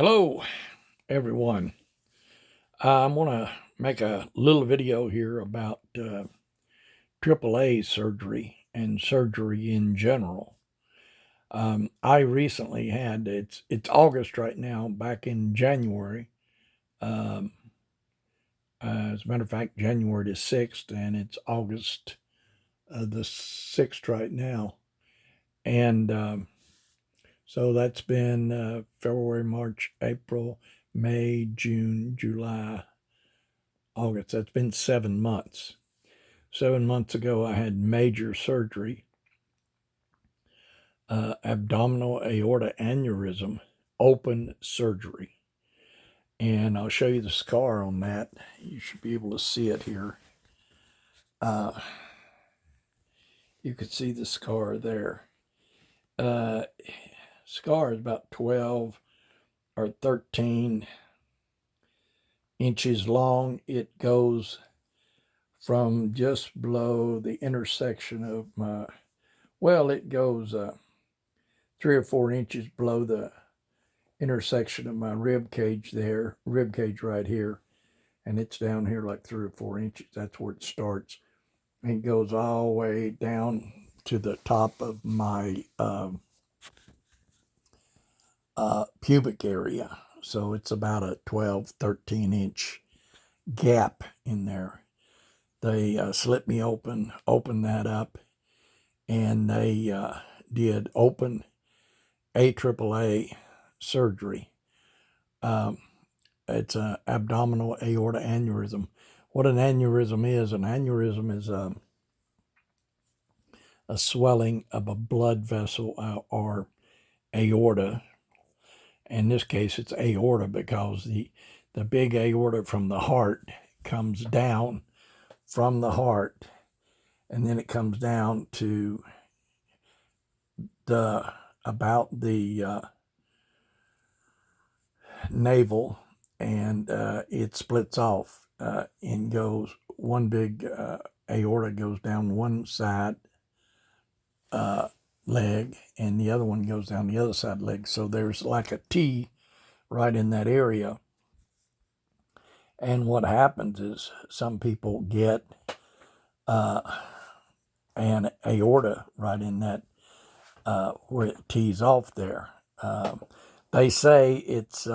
Hello, everyone. I'm going to make a little video here about AAA surgery and surgery in general. I recently had it's August right now. Back in January, um, as a matter of fact, January the 6th, and it's August the 6th right now. And so that's been February, March, April, May, June, July, August. That's been 7 months. 7 months ago, I had major surgery, abdominal aorta aneurysm, open surgery. And I'll show you the scar on that. You should be able to see it here. You could see the scar there. Scar is about 12 or 13 inches long. It goes from just below the intersection of my, it goes 3 or 4 inches below the intersection of my rib cage right here. And it's down here like 3 or 4 inches. That's where it starts. And it goes all the way down to the top of my pubic area. So it's about a 12, 13 inch gap in there. They slit me open that up, and they did open AAA surgery. It's an abdominal aorta aneurysm. What an aneurysm is a swelling of a blood vessel or aorta. In this case, it's aorta because the big aorta from the heart comes down from the heart, and then it comes down to about the navel, and it splits off and goes, one big aorta goes down one side leg, and the other one goes down the other side leg. So there's like a T right in that area. And what happens is some people get an aorta right in that where it tees off there. They say it's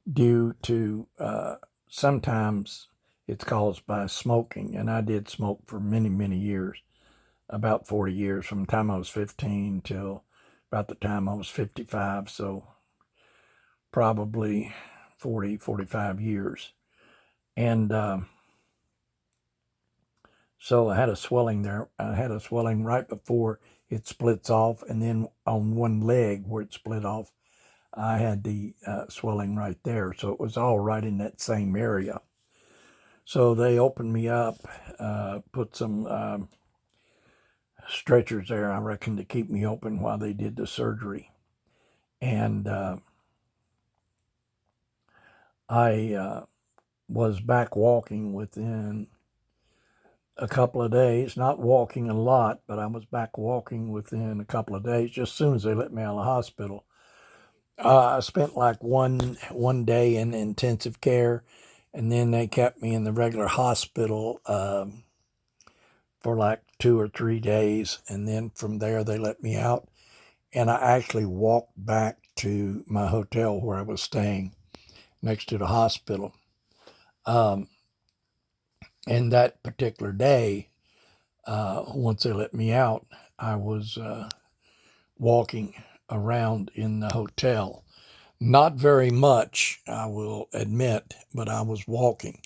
due to sometimes it's caused by smoking, and I did smoke for many, many years, about 40 years, from the time I was 15 till about the time I was 55, so probably 40, 45 years. And so I had a swelling there. I had a swelling right before it splits off, and then on one leg where it split off, I had the swelling right there. So it was all right in that same area. So they opened me up, put some stretchers there, I reckon, to keep me open while they did the surgery. And I was back walking within a couple of days, not walking a lot, but I was back walking within a couple of days, just as soon as they let me out of the hospital. I spent like one day in intensive care, and then they kept me in the regular hospital for like 2 or 3 days, and then from there they let me out, and I actually walked back to my hotel where I was staying next to the hospital. And that particular day, once they let me out, I was walking around in the hotel. Not very much, I will admit, but I was walking.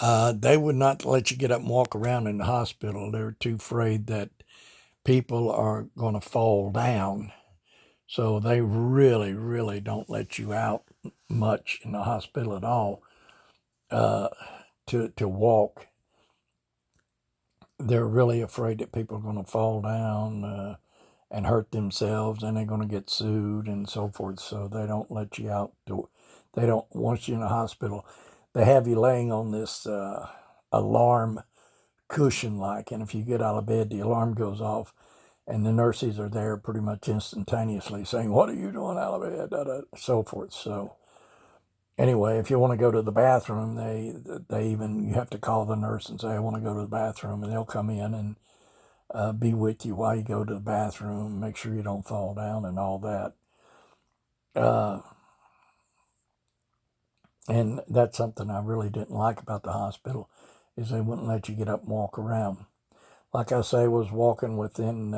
They would not let you get up and walk around in the hospital. They're too afraid that people are going to fall down. So they really, really don't let you out much in the hospital at all to walk. They're really afraid that people are going to fall down and hurt themselves, and they're going to get sued and so forth. So they don't let you out. They don't want you in the hospital. They have you laying on this alarm cushion and if you get out of bed, the alarm goes off, And the nurses are there pretty much instantaneously saying, "What are you doing out of bed?" Da, da, so forth. So anyway, if you want to go to the bathroom, you have to call the nurse and say, "I want to go to the bathroom," and they'll come in and be with you while you go to the bathroom, make sure you don't fall down and all that. And that's something I really didn't like about the hospital, is they wouldn't let you get up and walk around. Like I say, was walking within,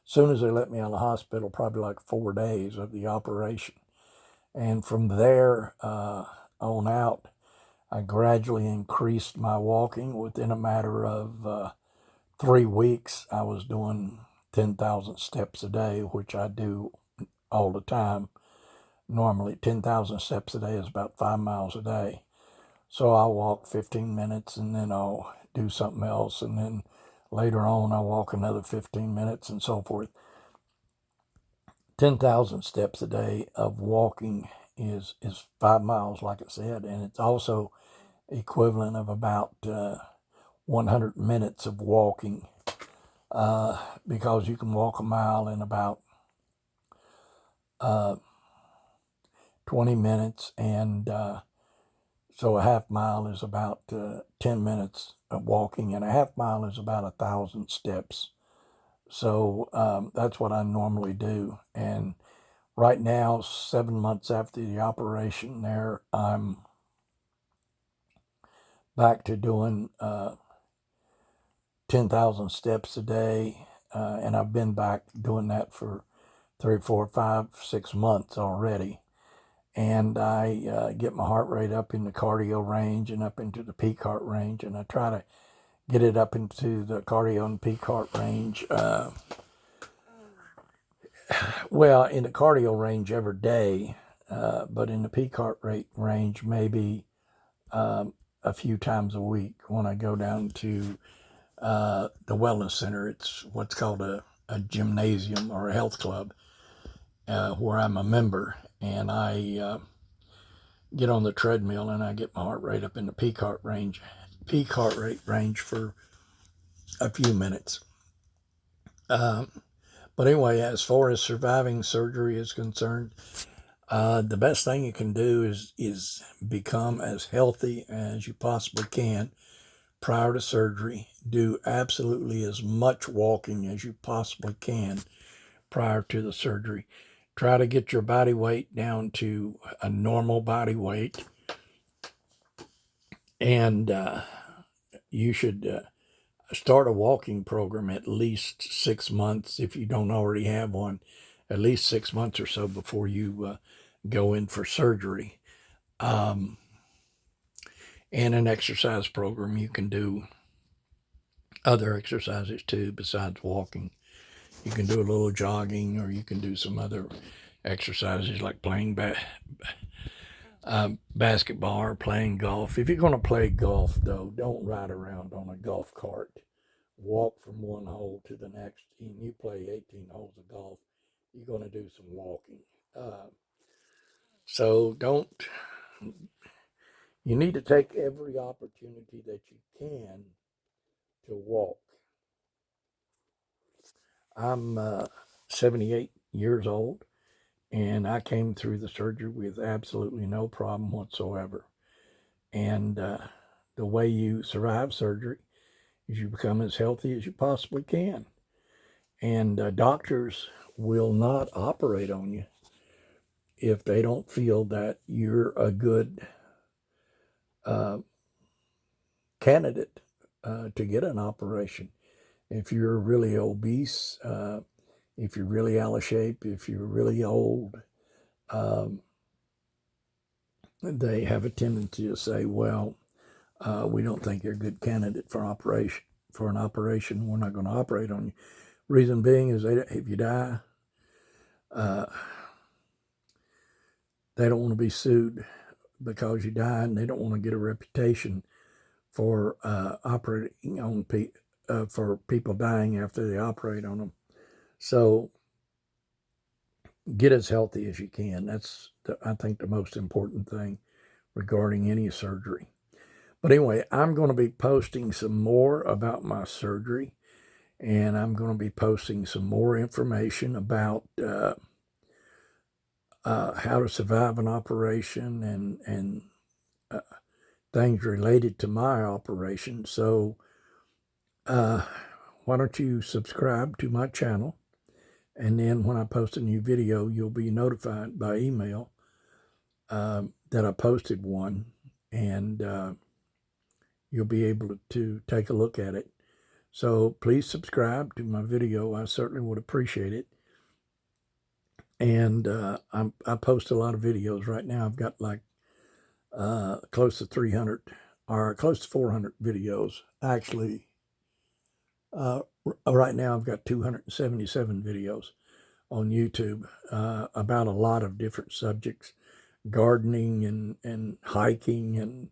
soon as they let me out of the hospital, probably like 4 days of the operation. And from there on out, I gradually increased my walking. Within a matter of 3 weeks, I was doing 10,000 steps a day, which I do all the time. Normally, 10,000 steps a day is about 5 miles a day. So I'll walk 15 minutes and then I'll do something else. And then later on, I'll walk another 15 minutes and so forth. 10,000 steps a day of walking is 5 miles, like I said. And it's also equivalent of about 100 minutes of walking, because you can walk a mile in about 20 minutes. And so a half mile is about 10 minutes of walking, and a half mile is about 1,000 steps. So that's what I normally do. And right now, 7 months after the operation there, I'm back to doing 10,000 steps a day. And I've been back doing that for 3, 4, 5, 6 months already. And I get my heart rate up in the cardio range and up into the peak heart range. And I try to get it up into the cardio and peak heart range. Well, in the cardio range every day, but in the peak heart rate range maybe a few times a week when I go down to the wellness center. It's what's called a gymnasium or a health club, where I'm a member. And I get on the treadmill and I get my heart rate up in the peak heart rate range for a few minutes. But anyway, as far as surviving surgery is concerned, the best thing you can do is become as healthy as you possibly can prior to surgery. Do absolutely as much walking as you possibly can prior to the surgery. Try to get your body weight down to a normal body weight. And you should start a walking program at least 6 months, if you don't already have one, at least 6 months or so before you go in for surgery. And an exercise program. You can do other exercises too besides walking. You can do a little jogging, or you can do some other exercises like playing basketball or playing golf. If you're going to play golf, though, don't ride around on a golf cart. Walk from one hole to the next. And you play 18 holes of golf, you're going to do some walking. So you need to take every opportunity that you can to walk. I'm 78 years old, and I came through the surgery with absolutely no problem whatsoever. And the way you survive surgery is you become as healthy as you possibly can. And doctors will not operate on you if they don't feel that you're a good candidate to get an operation. If you're really obese, if you're really out of shape, if you're really old, they have a tendency to say, well, we don't think you're a good candidate for an operation. We're not going to operate on you. Reason being is if you die, they don't want to be sued because you died, and they don't want to get a reputation for operating on for people dying after they operate on them. So get as healthy as you can. That's, I think, the most important thing regarding any surgery. But anyway, I'm going to be posting some more about my surgery, and I'm going to be posting some more information about how to survive an operation and things related to my operation. So why don't you subscribe to my channel, and then when I post a new video, you'll be notified by email that I posted one, and you'll be able to take a look at it. So please subscribe to my video. I certainly would appreciate it. And I post a lot of videos right now. I've got like close to 300 or close to 400 videos. Actually, right now I've got 277 videos on YouTube about a lot of different subjects, gardening and hiking and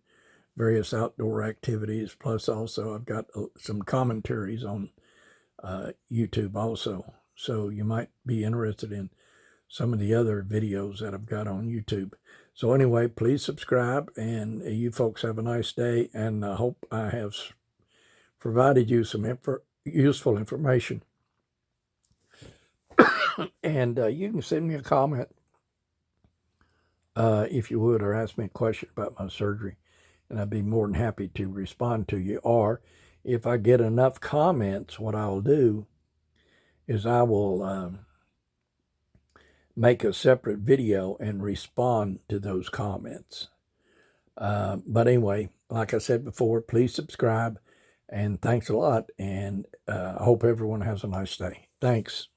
various outdoor activities. Plus also I've got some commentaries on YouTube also. So you might be interested in some of the other videos that I've got on YouTube. So anyway, please subscribe, and you folks have a nice day, and I hope I have provided you some useful information. And you can send me a comment if you would, or ask me a question about my surgery, and I'd be more than happy to respond to you. Or if I get enough comments, what I'll do is I will make a separate video and respond to those comments. But anyway, like I said before, please subscribe, and thanks a lot, and I hope everyone has a nice day. Thanks.